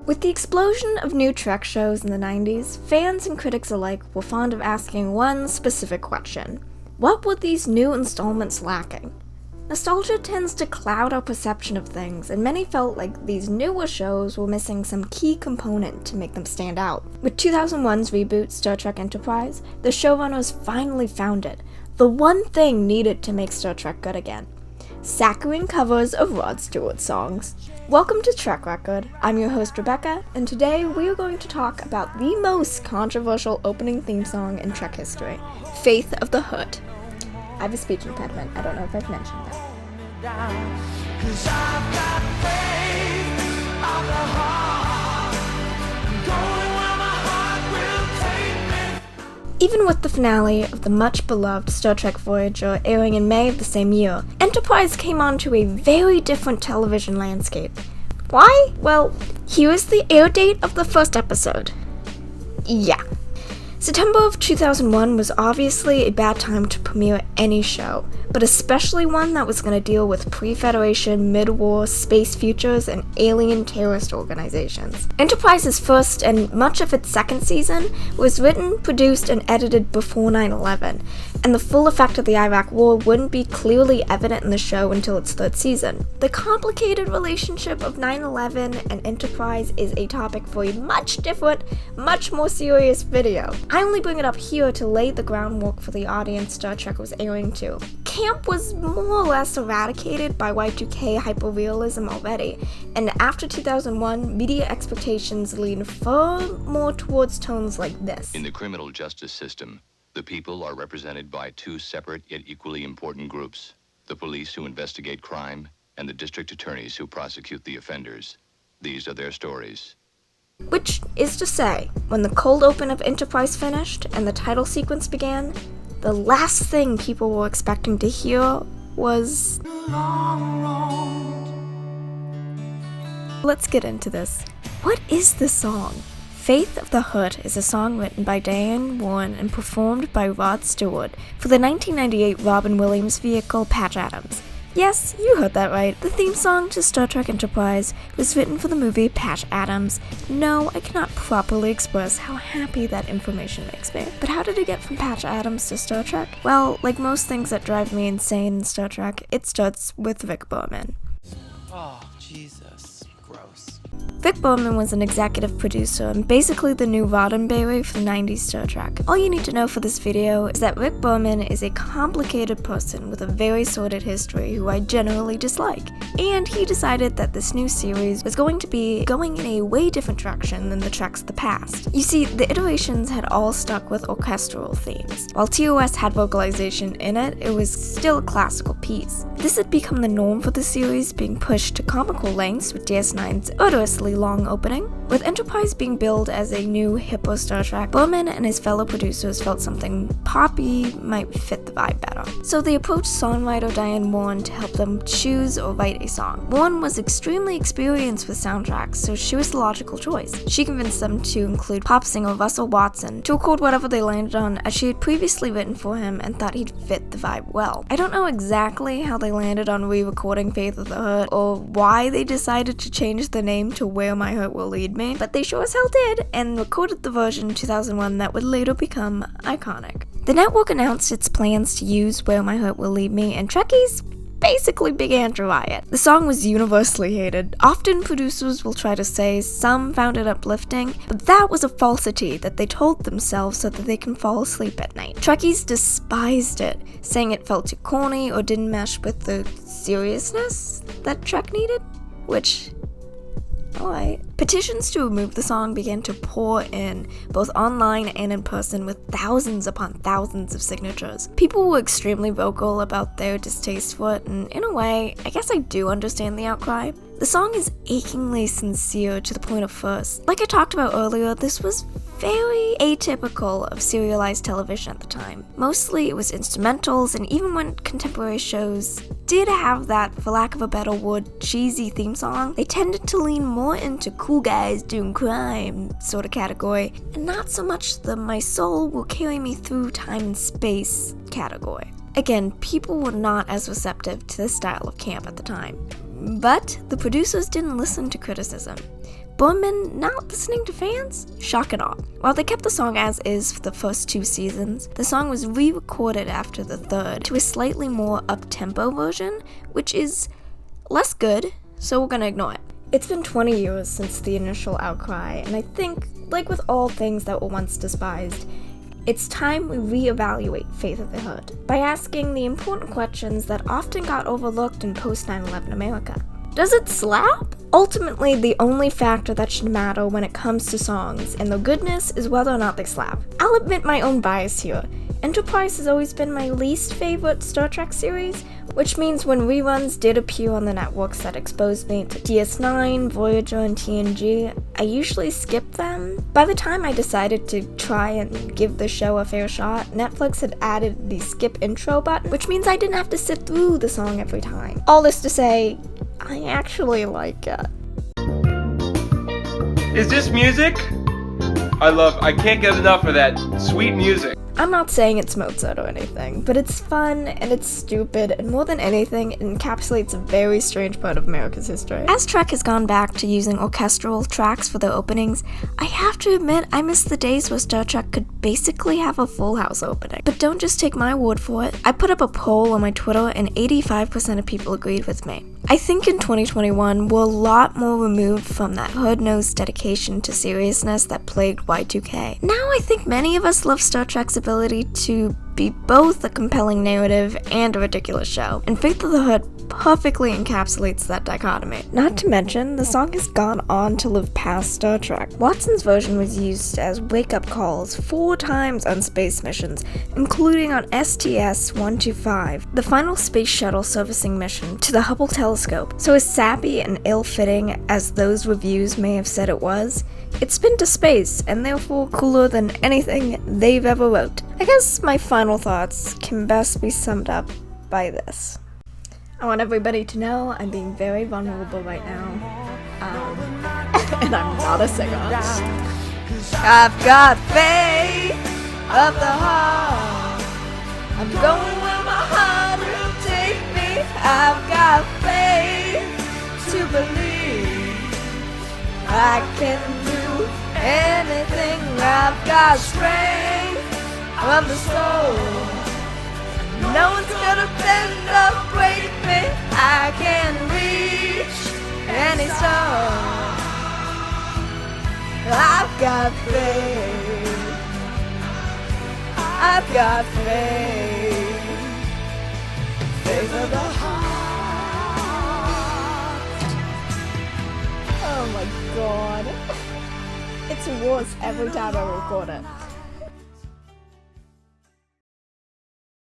With the explosion of new Trek shows in the 90s, fans and critics alike were fond of asking one specific question. What were these new installments lacking? Nostalgia tends to cloud our perception of things, and many felt like these newer shows were missing some key component to make them stand out. With 2001's reboot Star Trek Enterprise, the showrunners finally found it, the one thing needed to make Star Trek good again. Saccharine covers of Rod Stewart songs. Welcome to Trek Record. I'm your host Rebecca, and today we are going to talk about the most controversial opening theme song in Trek history, Faith of the Hood. I have a speech impediment. I don't know if I've mentioned that. Even with the finale of the much-beloved Star Trek Voyager airing in May of the same year, Enterprise came onto a very different television landscape. Why? Well, here is the air date of the first episode. Yeah. September of 2001 was obviously a bad time to premiere any show, but especially one that was going to deal with pre-Federation, mid-war, space futures, and alien terrorist organizations. Enterprise's first and much of its second season was written, produced, and edited before 9/11, and the full effect of the Iraq War wouldn't be clearly evident in the show until its third season. The complicated relationship of 9/11 and Enterprise is a topic for a much different, much more serious video. I only bring it up here to lay the groundwork for the audience Star Trek was airing to. Camp was more or less eradicated by Y2K hyperrealism already, and after 2001, media expectations leaned far more towards tones like this. In the criminal justice system, the people are represented by two separate yet equally important groups: the police who investigate crime and the district attorneys who prosecute the offenders. These are their stories. Which is to say, when the cold open of Enterprise finished and the title sequence began, the last thing people were expecting to hear was... Let's get into this. What is this song? Faith of the Hood is a song written by Diane Warren and performed by Rod Stewart for the 1998 Robin Williams vehicle Patch Adams. Yes, you heard that right. The theme song to Star Trek Enterprise was written for the movie Patch Adams. No, I cannot properly express how happy that information makes me. But how did it get from Patch Adams to Star Trek? Well, like most things that drive me insane in Star Trek, it starts with Rick Berman. Oh, Jesus. Gross. Rick Berman was an executive producer and basically the new Roddenberry for the 90s Star Trek. All you need to know for this video is that Rick Berman is a complicated person with a very sordid history who I generally dislike. And he decided that this new series was going to be going in a way different direction than the Treks of the past. You see, the iterations had all stuck with orchestral themes. While TOS had vocalization in it, it was still a classical piece. This had become the norm for the series, being pushed to comical lengths with DS9's odorously long opening. With Enterprise being billed as a new, hipper Star Trek, Berman and his fellow producers felt something poppy might fit the vibe better. So they approached songwriter Diane Warren to help them choose or write a song. Warren was extremely experienced with soundtracks, so she was the logical choice. She convinced them to include pop singer Russell Watson to record whatever they landed on, as she had previously written for him and thought he'd fit the vibe well. I don't know exactly how they landed on re-recording Faith of the Hood, or why they decided to change the name to Where My Heart Will Lead Me, but they sure as hell did, and recorded the version in 2001 that would later become iconic. The network announced its plans to use Where My Heart Will Lead Me, and Trekkies basically began to riot. The song was universally hated. Often producers will try to say some found it uplifting, but that was a falsity that they told themselves so that they can fall asleep at night. Trekkies despised it, saying it felt too corny or didn't mesh with the seriousness that Trek needed, which... Alright. Petitions to remove the song began to pour in, both online and in person, with thousands upon thousands of signatures. People were extremely vocal about their distaste for it, and in a way, I guess I do understand the outcry. The song is achingly sincere to the point of first. Like I talked about earlier, this was very atypical of serialized television at the time. Mostly it was instrumentals, and even when contemporary shows did have that, for lack of a better word, cheesy theme song, they tended to lean more into cool guys doing crime sort of category, and not so much the my soul will carry me through time and space category. Again, people were not as receptive to this style of camp at the time. But the producers didn't listen to criticism. Boorman not listening to fans? Shock and awe. While they kept the song as is for the first 2 seasons, the song was re-recorded after the 3rd to a slightly more up-tempo version, which is less good, so we're gonna ignore it. It's been 20 years since the initial outcry, and I think, like with all things that were once despised, it's time we re-evaluate Faith of the Hood by asking the important questions that often got overlooked in post-9/11 America. Does it slap? Ultimately, the only factor that should matter when it comes to songs and their goodness is whether or not they slap. I'll admit my own bias here. Enterprise has always been my least favorite Star Trek series, which means when reruns did appear on the networks that exposed me to DS9, Voyager, and TNG, I usually skipped them. By the time I decided to try and give the show a fair shot, Netflix had added the skip intro button, which means I didn't have to sit through the song every time. All this to say, I actually like it. Is this music? I can't get enough of that sweet music. I'm not saying it's Mozart or anything, but it's fun and it's stupid, and more than anything, it encapsulates a very strange part of America's history. As Trek has gone back to using orchestral tracks for their openings, I have to admit I miss the days where Star Trek could basically have a Full House opening. But don't just take my word for it. I put up a poll on my Twitter and 85% of people agreed with me. I think in 2021, we're a lot more removed from that hard-nosed dedication to seriousness that plagued Y2K. Now I think many of us love Star Trek's ability to be both a compelling narrative and a ridiculous show, and Faith of the Hood perfectly encapsulates that dichotomy. Not to mention, the song has gone on to live past Star Trek. Watson's version was used as wake-up calls 4 times on space missions, including on STS-125, the final space shuttle servicing mission to the Hubble telescope. So as sappy and ill-fitting as those reviews may have said it was, it's been to space, and therefore cooler than anything they've ever wrote. I guess my final thoughts can best be summed up by this. I want everybody to know I'm being very vulnerable right now, and I'm not a singer. I've got faith of the heart. I'm going where my heart will take me. I've got faith to believe I can do anything. I've got strength of the soul. No one's gonna bend or break me. I can reach any soul. I've got faith. I've got faith. Faith of the heart. Oh my god. It's worse every time I record it.